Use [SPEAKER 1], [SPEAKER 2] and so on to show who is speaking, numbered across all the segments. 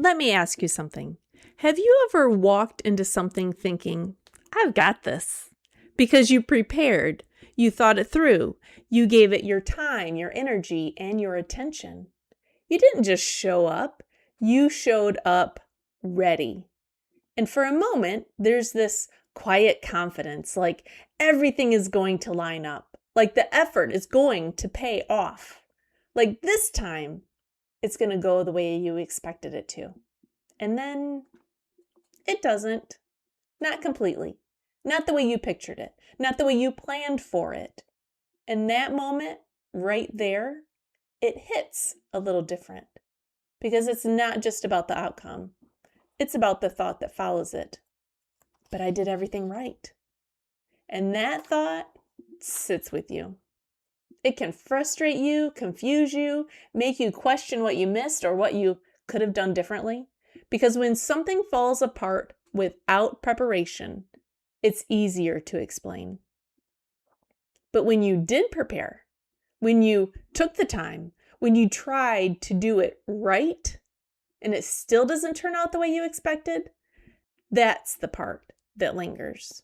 [SPEAKER 1] Let me ask you something. Have you ever walked into something thinking, I've got this? Because you prepared, you thought it through, you gave it your time, your energy, and your attention. You didn't just show up, you showed up ready. And for a moment, there's this quiet confidence, like everything is going to line up, like the effort is going to pay off. Like this time, it's going to go the way you expected it to. And then it doesn't. Not completely. Not the way you pictured it. Not the way you planned for it. And that moment, right there, it hits a little different. Because it's not just about the outcome. It's about the thought that follows it. But I did everything right. And that thought sits with you. It can frustrate you, confuse you, make you question what you missed or what you could have done differently. Because when something falls apart without preparation, it's easier to explain. But when you did prepare, when you took the time, when you tried to do it right, and it still doesn't turn out the way you expected, that's the part that lingers.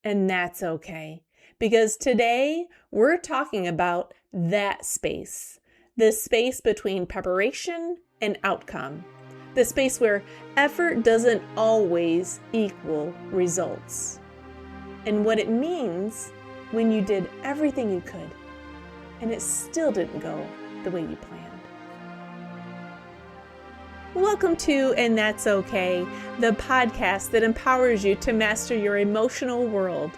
[SPEAKER 1] And that's okay. Because today we're talking about that space, the space between preparation and outcome, the space where effort doesn't always equal results, and what it means when you did everything you could and it still didn't go the way you planned. Welcome to And That's Okay, the podcast that empowers you to master your emotional world.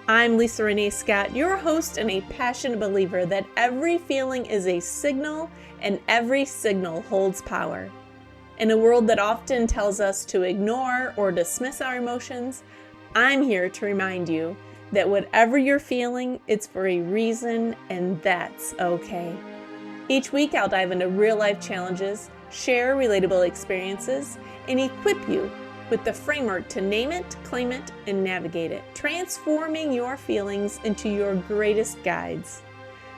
[SPEAKER 1] I'm Lisa Renee Scott, your host and a passionate believer that every feeling is a signal and every signal holds power. In a world that often tells us to ignore or dismiss our emotions, I'm here to remind you that whatever you're feeling, it's for a reason, and that's okay. Each week, I'll dive into real-life challenges, share relatable experiences, and equip you with the framework to name it, claim it, and navigate it, transforming your feelings into your greatest guides.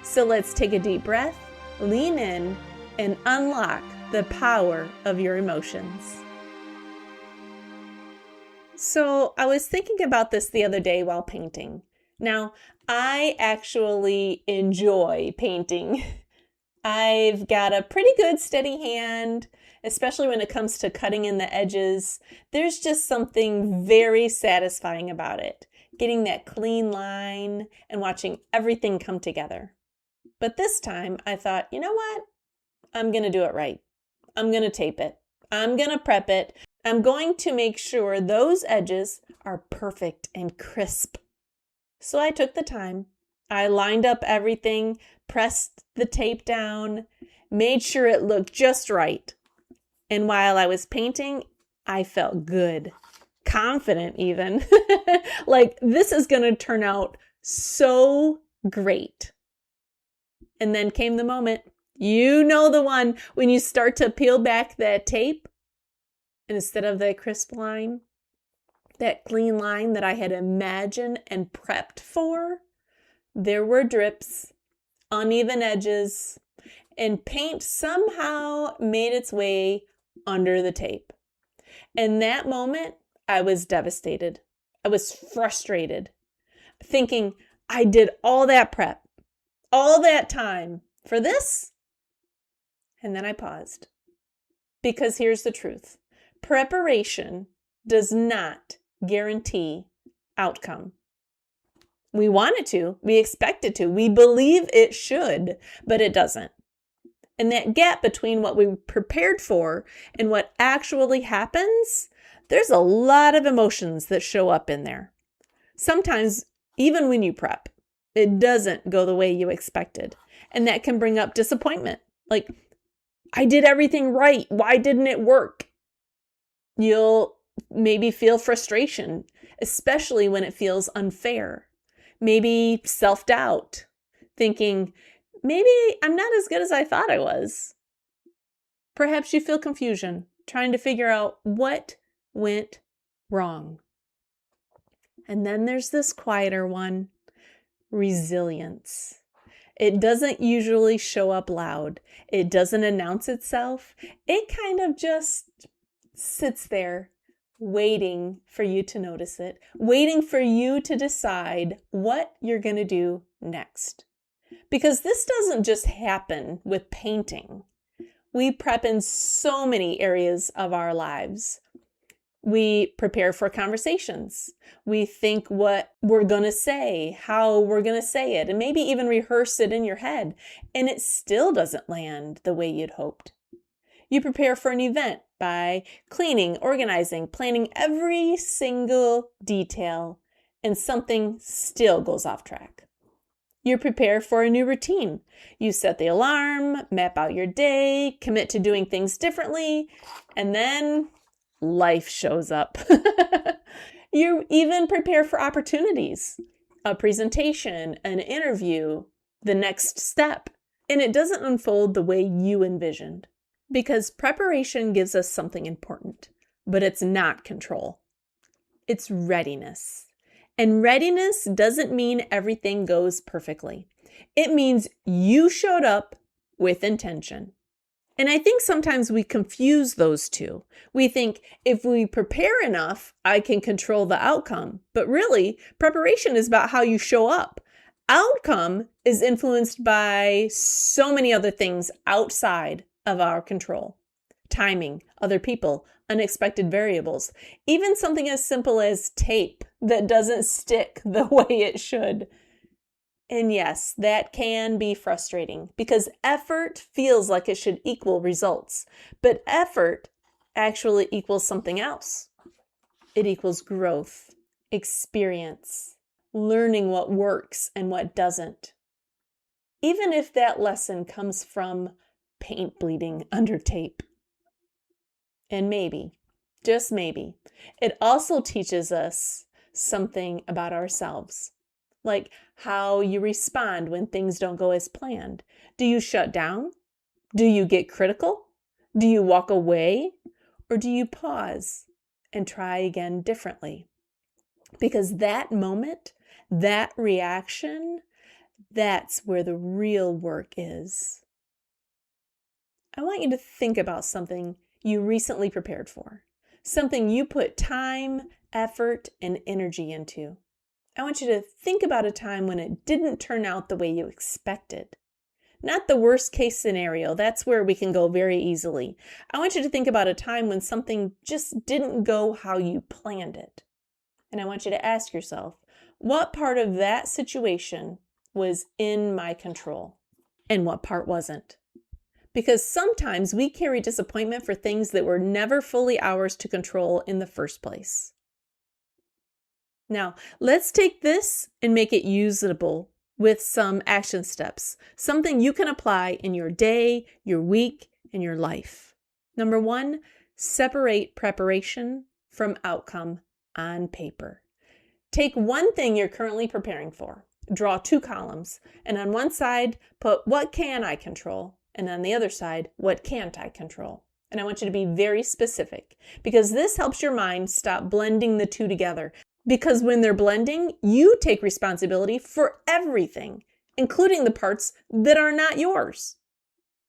[SPEAKER 1] So let's take a deep breath, lean in, and unlock the power of your emotions. So I was thinking about this the other day while painting. Now, I actually enjoy painting. I've got a pretty good steady hand, especially when it comes to cutting in the edges. There's just something very satisfying about it, getting that clean line and watching everything come together. But this time I thought, you know what? I'm going to do it right. I'm going to tape it. I'm going to prep it. I'm going to make sure those edges are perfect and crisp. So I took the time. I lined up everything, pressed the tape down, made sure it looked just right. And while I was painting, I felt good, confident even. Like this is going to turn out so great. And then came the moment. You know the one when you start to peel back that tape, and instead of the crisp line, that clean line that I had imagined and prepped for, there were drips, uneven edges, and paint somehow made its way under the tape. In that moment, I was devastated. I was frustrated, thinking I did all that prep, all that time for this. And then I paused. Because here's the truth. Preparation does not guarantee outcome. We want it to, we expect it to, we believe it should, but it doesn't. And that gap between what we prepared for and what actually happens, there's a lot of emotions that show up in there. Sometimes, even when you prep, it doesn't go the way you expected. And that can bring up disappointment. Like, I did everything right. Why didn't it work? You'll maybe feel frustration, especially when it feels unfair. Maybe self-doubt, thinking, maybe I'm not as good as I thought I was. Perhaps you feel confusion, trying to figure out what went wrong. And then there's this quieter one, resilience. It doesn't usually show up loud. It doesn't announce itself. It kind of just sits there waiting for you to notice it, waiting for you to decide what you're going to do next. Because this doesn't just happen with painting. We prep in so many areas of our lives. We prepare for conversations. We think what we're going to say, how we're going to say it, and maybe even rehearse it in your head, and it still doesn't land the way you'd hoped. You prepare for an event by cleaning, organizing, planning every single detail, and something still goes off track. You prepare for a new routine. You set the alarm, map out your day, commit to doing things differently, and then life shows up. You even prepare for opportunities, a presentation, an interview, the next step, and it doesn't unfold the way you envisioned. Because preparation gives us something important, but it's not control. It's readiness. And readiness doesn't mean everything goes perfectly. It means you showed up with intention. And I think sometimes we confuse those two. We think if we prepare enough, I can control the outcome. But really, preparation is about how you show up. Outcome is influenced by so many other things outside of our control. Timing, other people, unexpected variables, even something as simple as tape that doesn't stick the way it should. And yes, that can be frustrating because effort feels like it should equal results, but effort actually equals something else. It equals growth, experience, learning what works and what doesn't. Even if that lesson comes from paint bleeding under tape. And maybe, just maybe, it also teaches us something about ourselves, like how you respond when things don't go as planned. Do you shut down? Do you get critical? Do you walk away? Or do you pause and try again differently? Because that moment, that reaction, that's where the real work is. I want you to think about something you recently prepared for, something you put time, effort, and energy into. I want you to think about a time when it didn't turn out the way you expected. Not the worst case scenario, that's where we can go very easily. I want you to think about a time when something just didn't go how you planned it. And I want you to ask yourself, what part of that situation was in my control and what part wasn't? Because sometimes we carry disappointment for things that were never fully ours to control in the first place. Now, let's take this and make it usable with some action steps, something you can apply in your day, your week, and your life. Number 1, separate preparation from outcome on paper. Take one thing you're currently preparing for, draw 2 columns, and on one side, put what can I control? And on the other side, what can't I control? And I want you to be very specific because this helps your mind stop blending the two together. Because when they're blending, you take responsibility for everything, including the parts that are not yours.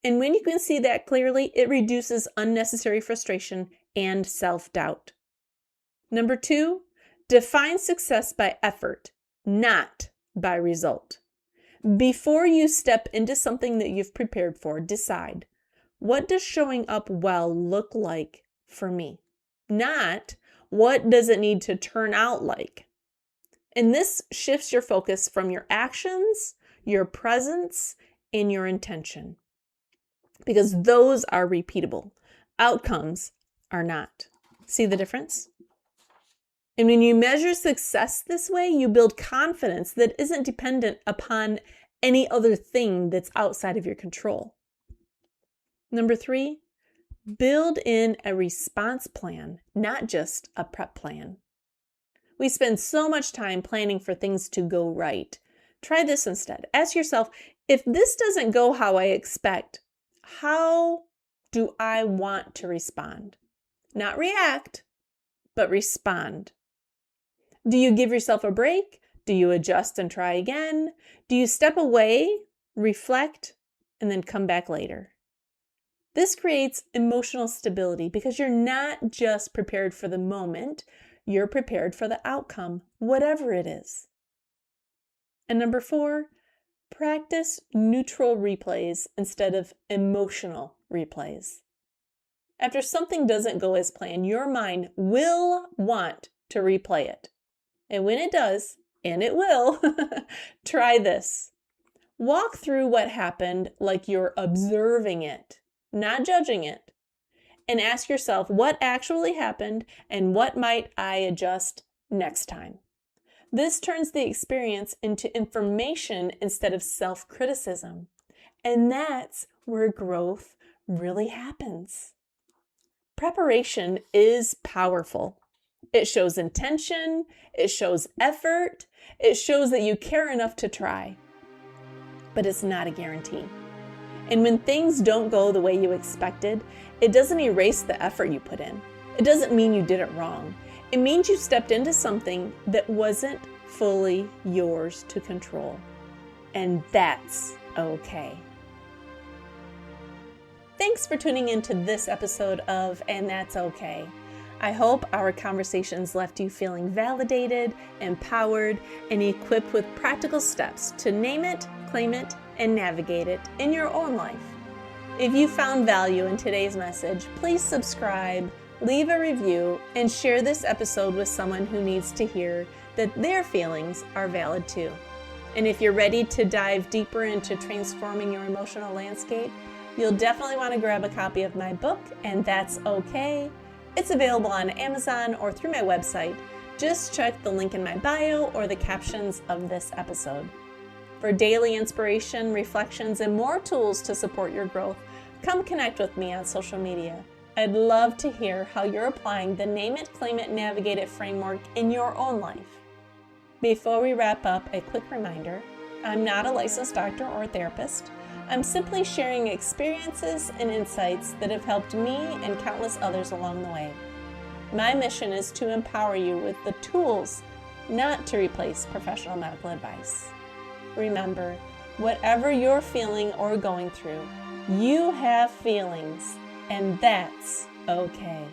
[SPEAKER 1] And when you can see that clearly, it reduces unnecessary frustration and self-doubt. Number 2, define success by effort, not by result. Before you step into something that you've prepared for, decide, what does showing up well look like for me? Not, what does it need to turn out like? And this shifts your focus from your actions, your presence, and your intention. Because those are repeatable. Outcomes are not. See the difference? And when you measure success this way, you build confidence that isn't dependent upon any other thing that's outside of your control. Number 3, build in a response plan, not just a prep plan. We spend so much time planning for things to go right. Try this instead. Ask yourself, if this doesn't go how I expect, how do I want to respond? Not react, but respond. Do you give yourself a break? Do you adjust and try again? Do you step away, reflect, and then come back later? This creates emotional stability because you're not just prepared for the moment, you're prepared for the outcome, whatever it is. And number 4, practice neutral replays instead of emotional replays. After something doesn't go as planned, your mind will want to replay it. And when it does, and it will, try this. Walk through what happened like you're observing it, not judging it, and ask yourself what actually happened and what might I adjust next time. This turns the experience into information instead of self-criticism. And that's where growth really happens. Preparation is powerful. It shows intention, it shows effort, it shows that you care enough to try. But it's not a guarantee. And when things don't go the way you expected, it doesn't erase the effort you put in. It doesn't mean you did it wrong. It means you stepped into something that wasn't fully yours to control. And that's okay. Thanks for tuning into this episode of And That's Okay. I hope our conversations left you feeling validated, empowered, and equipped with practical steps to name it, claim it, and navigate it in your own life. If you found value in today's message, please subscribe, leave a review, and share this episode with someone who needs to hear that their feelings are valid too. And if you're ready to dive deeper into transforming your emotional landscape, you'll definitely want to grab a copy of my book, And That's Okay. It's available on Amazon or through my website. Just check the link in my bio or the captions of this episode. For daily inspiration, reflections, and more tools to support your growth, come connect with me on social media. I'd love to hear how you're applying the Name It, Claim It, Navigate It framework in your own life. Before we wrap up, a quick reminder, I'm not a licensed doctor or therapist. I'm simply sharing experiences and insights that have helped me and countless others along the way. My mission is to empower you with the tools, not to replace professional medical advice. Remember, whatever you're feeling or going through, you have feelings, and that's okay.